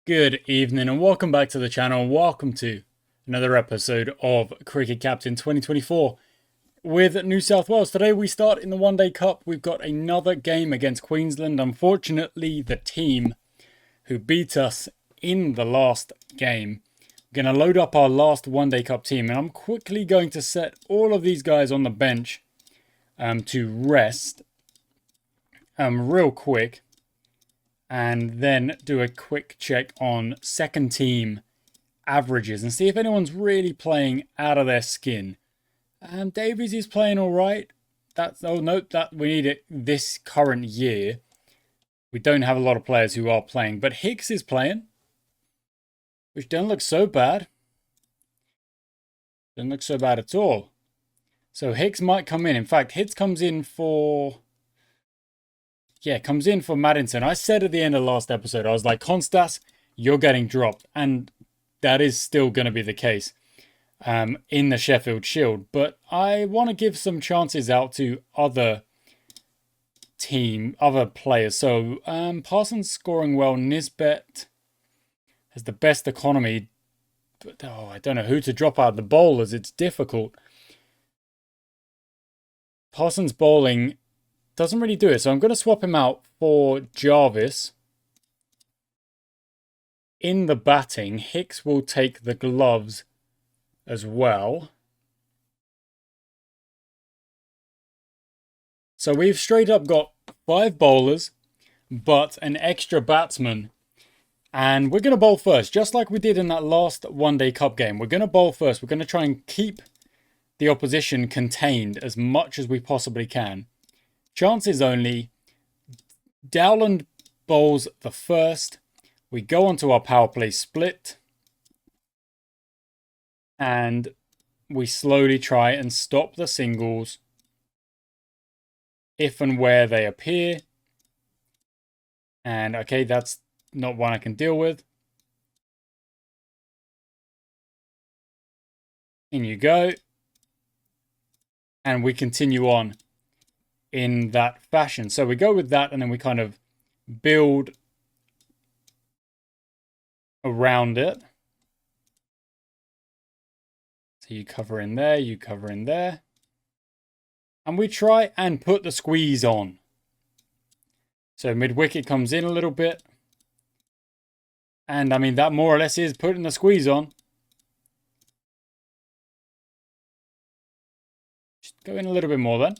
Good evening and welcome back to the channel. Welcome to another episode of Cricket Captain 2024 with New South Wales. Today we start in the One Day Cup. We've got another game against Queensland. Unfortunately, the team who beat us in the last game. We're going to load up our last One Day Cup team, and I'm quickly going to set all of these guys on the bench to rest real quick. And then do a quick check on second team averages and see if anyone's really playing out of their skin. Davies is playing all right. That we need it this current year. We don't have a lot of players who are playing, but Hicks is playing, which doesn't look so bad. Doesn't look so bad at all. So Hicks might come in. In fact, Hicks comes in for Maddinson. I said at the end of the last episode, I was like, Constas, you're getting dropped. And that is still going to be the case in the Sheffield Shield. But I want to give some chances out to other players. So Parsons scoring well. Nisbet has the best economy. But I don't know who to drop out of the bowlers. It's difficult. Parsons bowling doesn't really do it, so I'm going to swap him out for Jarvis. In the batting, Hicks will take the gloves as well. So we've straight up got 5 bowlers, but an extra batsman. And we're going to bowl first, just like we did in that last One Day Cup game. We're going to bowl first. We're going to try and keep the opposition contained as much as we possibly can. Chances only. Dowland bowls the first. We go onto our power play split. And we slowly try and stop the singles if and where they appear. And okay, that's not one I can deal with. In you go. And we continue on in that fashion. So we go with that and then we kind of build around it. So you cover in there, you cover in there. And we try and put the squeeze on. So mid-wicket comes in a little bit. And I mean, that more or less is putting the squeeze on. Just go in a little bit more then.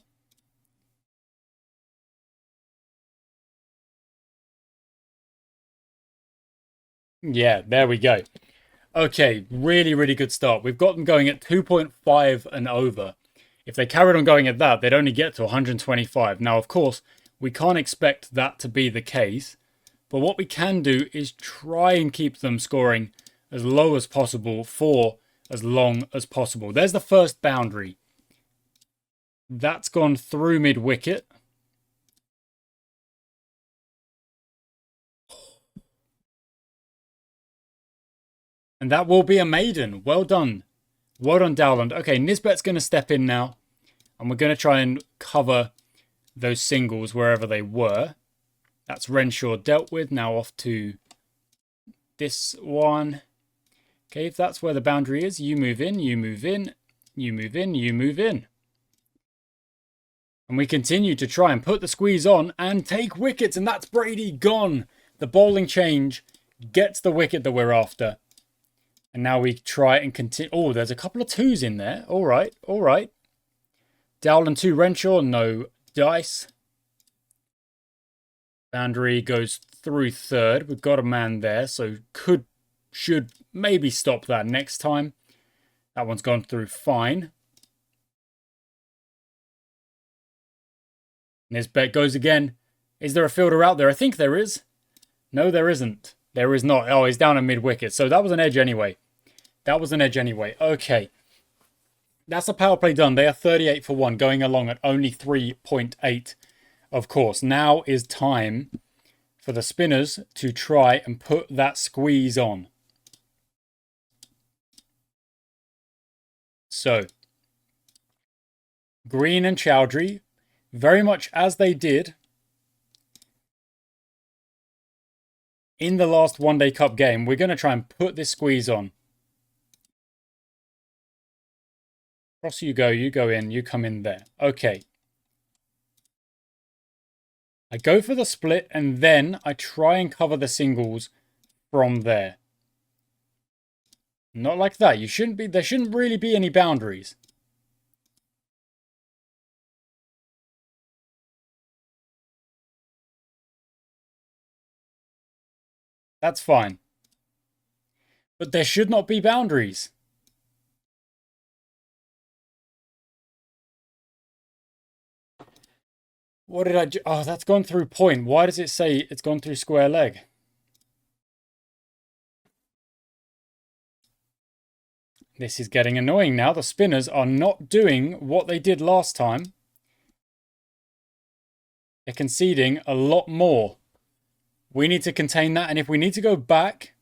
Yeah, there we go. Okay, really, really good start. We've got them going at 2.5 and over. If they carried on going at that, they'd only get to 125. Now, of course, we can't expect that to be the case. But what we can do is try and keep them scoring as low as possible for as long as possible. There's the first boundary. That's gone through mid-wicket. And that will be a maiden. Well done. Well done, Dowland. Okay, Nisbet's going to step in now. And we're going to try and cover those singles wherever they were. That's Renshaw dealt with. Now off to this one. Okay, if that's where the boundary is, you move in, you move in, you move in, you move in. And we continue to try and put the squeeze on and take wickets. And that's Brady gone. The bowling change gets the wicket that we're after. And now we try and continue. Oh, there's a couple of twos in there. All right, all right. Dowland 2, Renshaw, no dice. Boundary goes through third. We've got a man there, so should maybe stop that next time. That one's gone through fine. Nisbet goes again. Is there a fielder out there? I think there is. No, there isn't. There is not. Oh, he's down at mid-wicket. So that was an edge anyway. That was an edge anyway. Okay. That's a power play done. They are 38 for 1, going along at only 3.8. Of course, now is time for the spinners to try and put that squeeze on. So, Green and Chowdhury, very much as they did in the last One Day Cup game, we're going to try and put this squeeze on. Cross you go in, you come in there. Okay. I go for the split, and then I try and cover the singles from there. Not like that. There shouldn't really be any boundaries. That's fine. But there should not be boundaries. What did I do? Oh, that's gone through point. Why does it say it's gone through square leg? This is getting annoying now. The spinners are not doing what they did last time. They're conceding a lot more. We need to contain that. And if we need to go back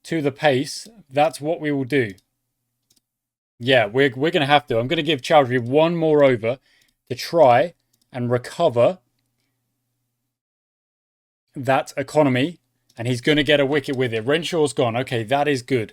to the pace, that's what we will do. Yeah, we're going to have to. I'm going to give Chowdhury one more over to try and recover that economy. And he's going to get a wicket with it. Renshaw's gone. Okay, that is good.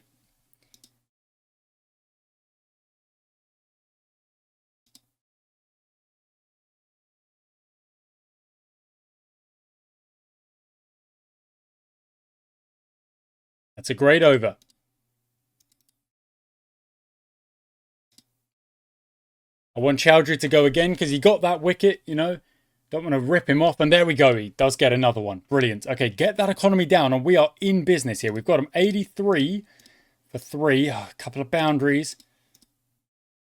That's a great over. I want Chowdhury to go again because he got that wicket, you know. Don't want to rip him off. And there we go. He does get another one. Brilliant. Okay, get that economy down and we are in business here. We've got him 83 for 3. Oh, a couple of boundaries.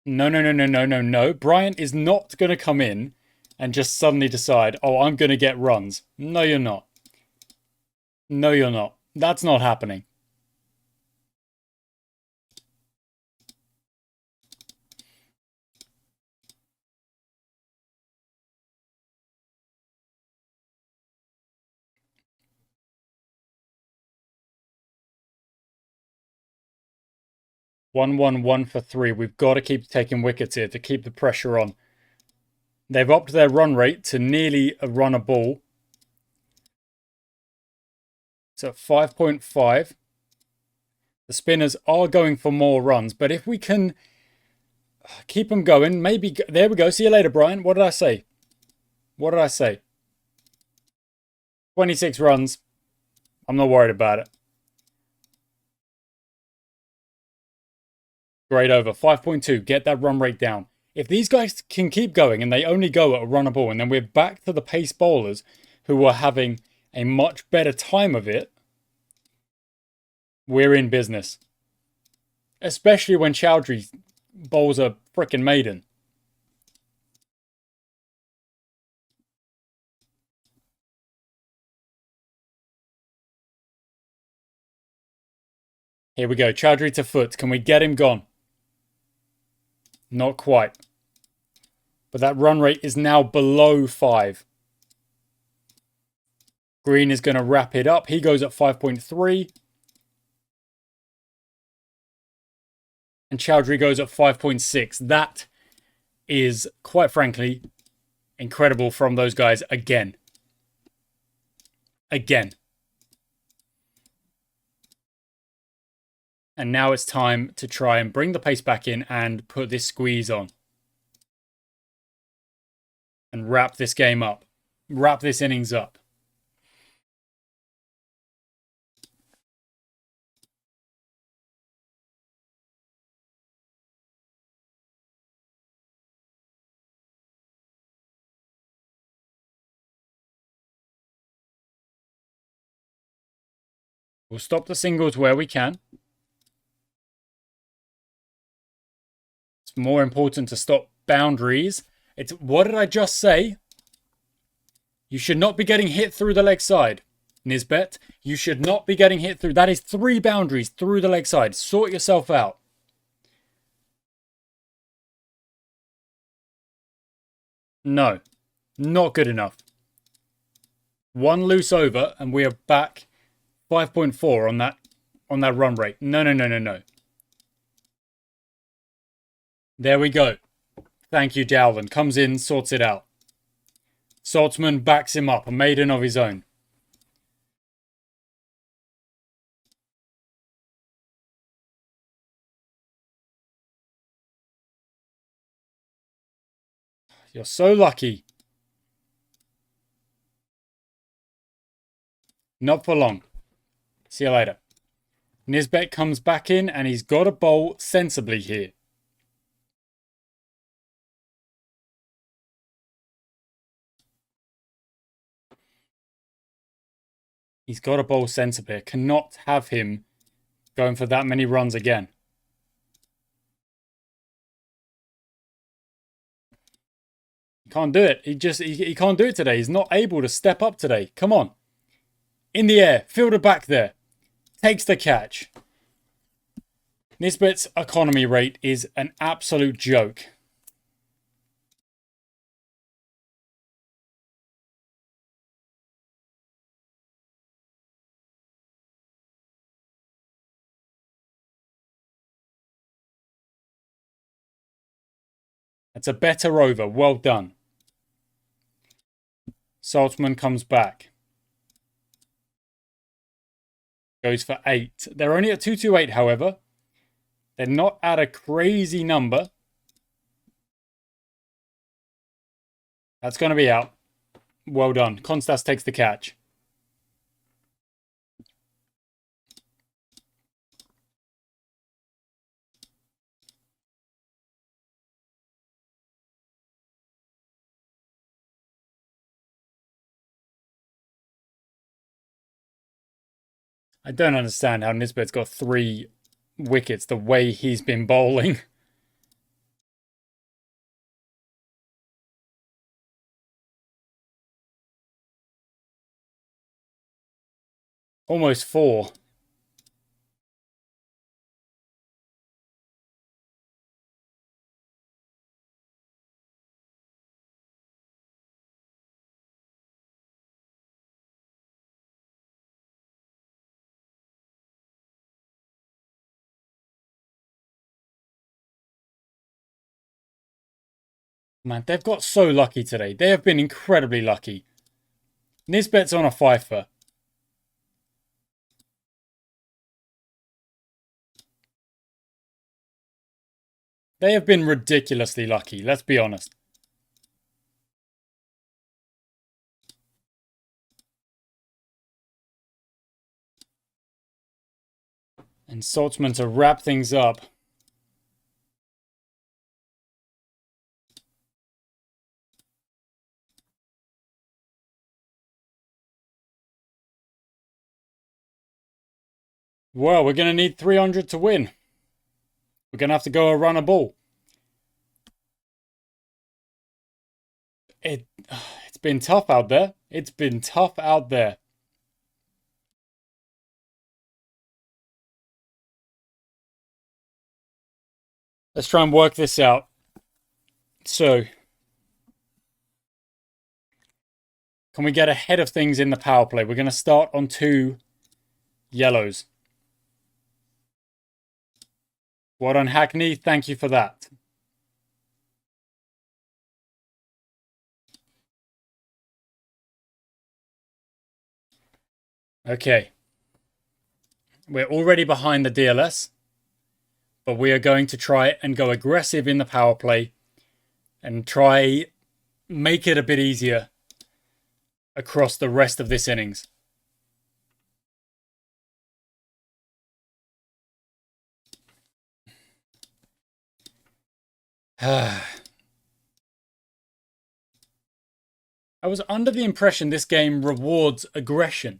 No. Bryant is not going to come in and just suddenly decide, oh, I'm going to get runs. No, you're not. No, you're not. That's not happening. One for 3. We've got to keep taking wickets here to keep the pressure on. They've upped their run rate to nearly a run a ball. So 5.5. The spinners are going for more runs, but if we can keep them going, maybe... There we go. See you later, Brian. What did I say? What did I say? 26 runs. I'm not worried about it. Great over. 5.2. Get that run rate down. If these guys can keep going and they only go at a run a ball, and then we're back to the pace bowlers who are having a much better time of it, we're in business. Especially when Chowdhury bowls a frickin' maiden. Here we go. Chowdhury to foot. Can we get him gone? Not quite. But that run rate is now below 5. Green is going to wrap it up. He goes at 5.3. And Chowdhury goes at 5.6. That is, quite frankly, incredible from those guys again. Again. And now it's time to try and bring the pace back in and put this squeeze on. And wrap this game up. Wrap this innings up. We'll stop the singles where we can. It's more important to stop boundaries. It's, what did I just say? You should not be getting hit through the leg side. Nisbet, you should not be getting hit through. That is 3 boundaries through the leg side. Sort yourself out. No, not good enough. 1 loose over and we are back 5.4 on that run rate. No. There we go. Thank you, Dalvin. Comes in, sorts it out. Saltzman backs him up, a maiden of his own. You're so lucky. Not for long. See you later. Nisbet comes back in and he's got to bowl sensibly here. He's got to bowl sensibly. I cannot have him going for that many runs again. He can't do it. He can't do it today. He's not able to step up today. Come on. In the air. Fielder back there. Takes the catch. Nisbet's economy rate is an absolute joke. That's a better over. Well done. Saltzman comes back. Goes for 8. They're only at 228, however. They're not at a crazy number. That's going to be out. Well done. Konstas takes the catch. I don't understand how Nisbet's got 3 wickets the way he's been bowling. Almost 4. Man, they've got so lucky today. They have been incredibly lucky. Nisbet's on a fifer. They have been ridiculously lucky, let's be honest. And Saltzman to wrap things up. Well, we're going to need 300 to win. We're going to have to go a run a ball. It's been tough out there. It's been tough out there. Let's try and work this out. So, can we get ahead of things in the power play? We're going to start on 2 yellows. Well done, Hackney. Thank you for that. Okay. We're already behind the DLS. But we are going to try and go aggressive in the power play. And try make it a bit easier across the rest of this innings. I was under the impression this game rewards aggression.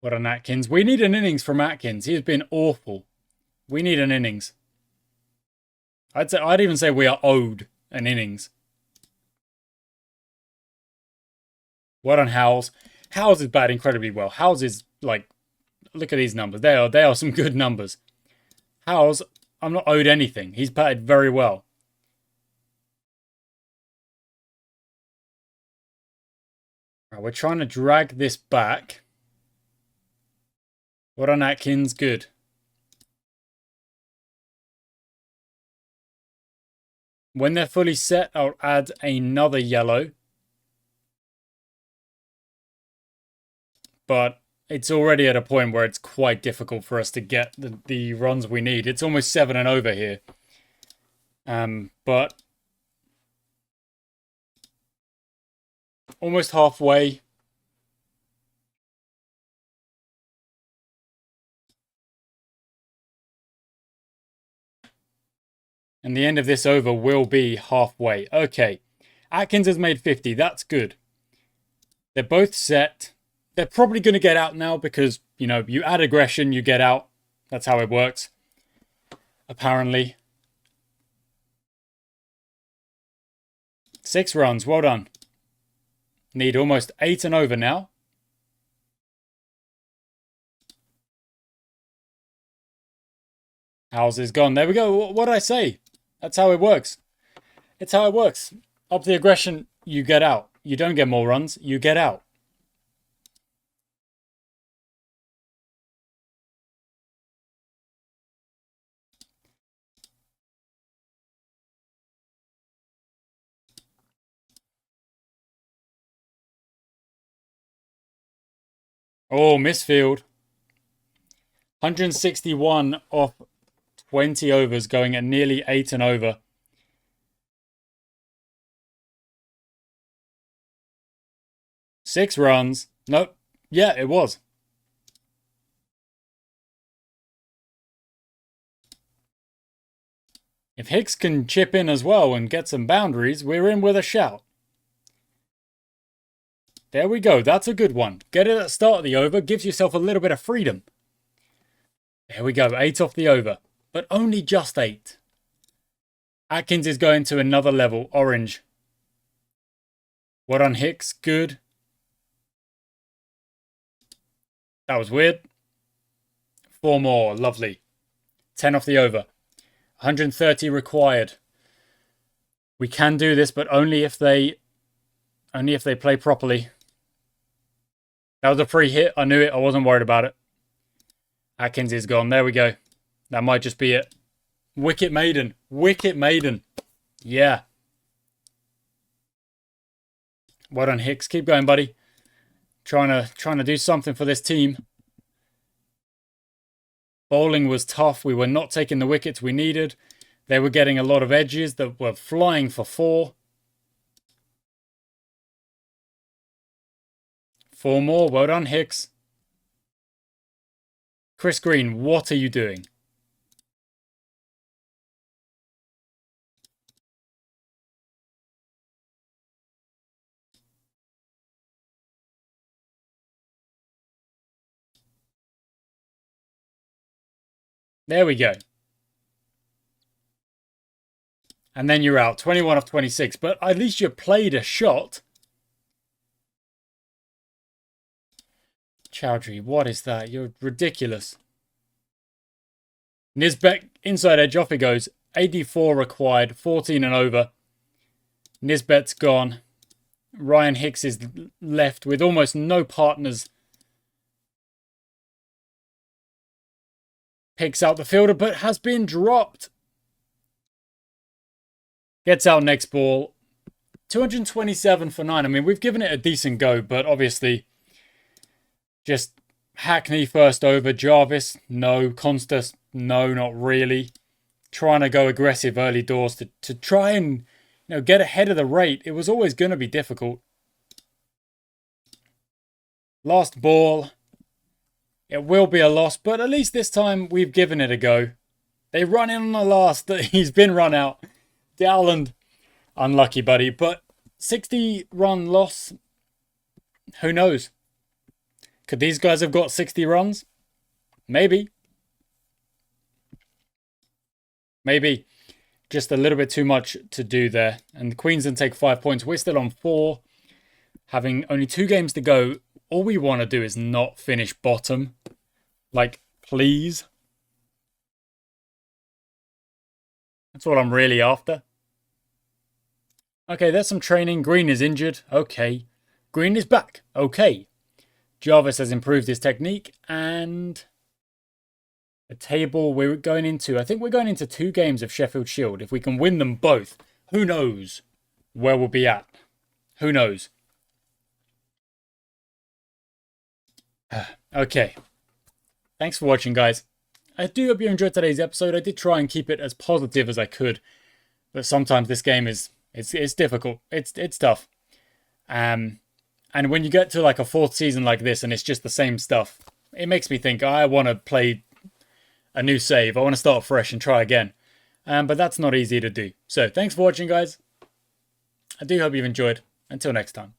What on Atkins? We need an innings from Atkins. He has been awful. We need an innings. I'd even say we are owed an innings. What on Howells? Howells is batting incredibly well. Howells is like, look at these numbers. They are some good numbers. Howells, I'm not owed anything. He's batted very well. Right, we're trying to drag this back. What on Atkins? Good. When they're fully set, I'll add another yellow. but it's already at a point where it's quite difficult for us to get the runs we need. It's almost 7 and over here. But almost halfway. And the end of this over will be halfway. Okay. Atkins has made 50. That's good. They're both set. They're probably going to get out now because, you know, you add aggression, you get out. That's how it works. Apparently. 6 runs. Well done. Need almost 8 and over now. How's is gone? There we go. What did I say? That's how it works. It's how it works. Up the aggression, you get out. You don't get more runs, you get out. Oh, misfield. 161 off 20 overs, going at nearly 8 and over. Six runs. Nope. Yeah, it was. If Hicks can chip in as well and get some boundaries, we're in with a shout. There we go. That's a good one. Get it at the start of the over. Gives yourself a little bit of freedom. There we go. 8 off the over. But only just 8. Atkins is going to another level. Orange. What on Hicks? Good. That was weird. 4 more. Lovely. 10 off the over. 130 required. We can do this, but only if they play properly. That was a free hit. I knew it. I wasn't worried about it. Atkins is gone. There we go. That might just be it. Wicket Maiden. Wicket Maiden. Yeah. Well done, Hicks. Keep going, buddy. Trying to do something for this team. Bowling was tough. We were not taking the wickets we needed. They were getting a lot of edges that were flying for 4. 4 more. Well done, Hicks. Chris Green, what are you doing? There we go. And then you're out. 21 off 26. But at least you played a shot. Chowdhury, what is that? You're ridiculous. Nisbet, inside edge, off he goes. 84 required, 14 and over. Nisbet's gone. Ryan Hicks is left with almost no partners. Picks out the fielder, but has been dropped. Gets out next ball. 227 for 9. I mean, we've given it a decent go, but obviously just Hackney first over. Jarvis, no. Constas, no, not really. Trying to go aggressive early doors to try and, you know, get ahead of the rate. It was always going to be difficult. Last ball. It will be a loss, but at least this time we've given it a go. They run in on the last. He's been run out. Dowland, unlucky, buddy. But 60-run loss, who knows? Could these guys have got 60 runs? Maybe. Maybe. Just a little bit too much to do there. And Queensland take 5 points. We're still on 4. Having only 2 games to go. All we want to do is not finish bottom. Like, please. That's what I'm really after. Okay, there's some training. Green is injured. Okay. Green is back. Okay. Jarvis has improved his technique. And a table we're going into. I think we're going into 2 games of Sheffield Shield. If we can win them both, who knows where we'll be at. Who knows? Okay. Thanks for watching, guys. I do hope you enjoyed today's episode. I did try and keep it as positive as I could, but sometimes this game it's difficult. It's tough. And when you get to like a fourth season like this and it's just the same stuff, it makes me think I want to play a new save. I want to start fresh and try again. But that's not easy to do. So thanks for watching, guys. I do hope you've enjoyed. Until next time.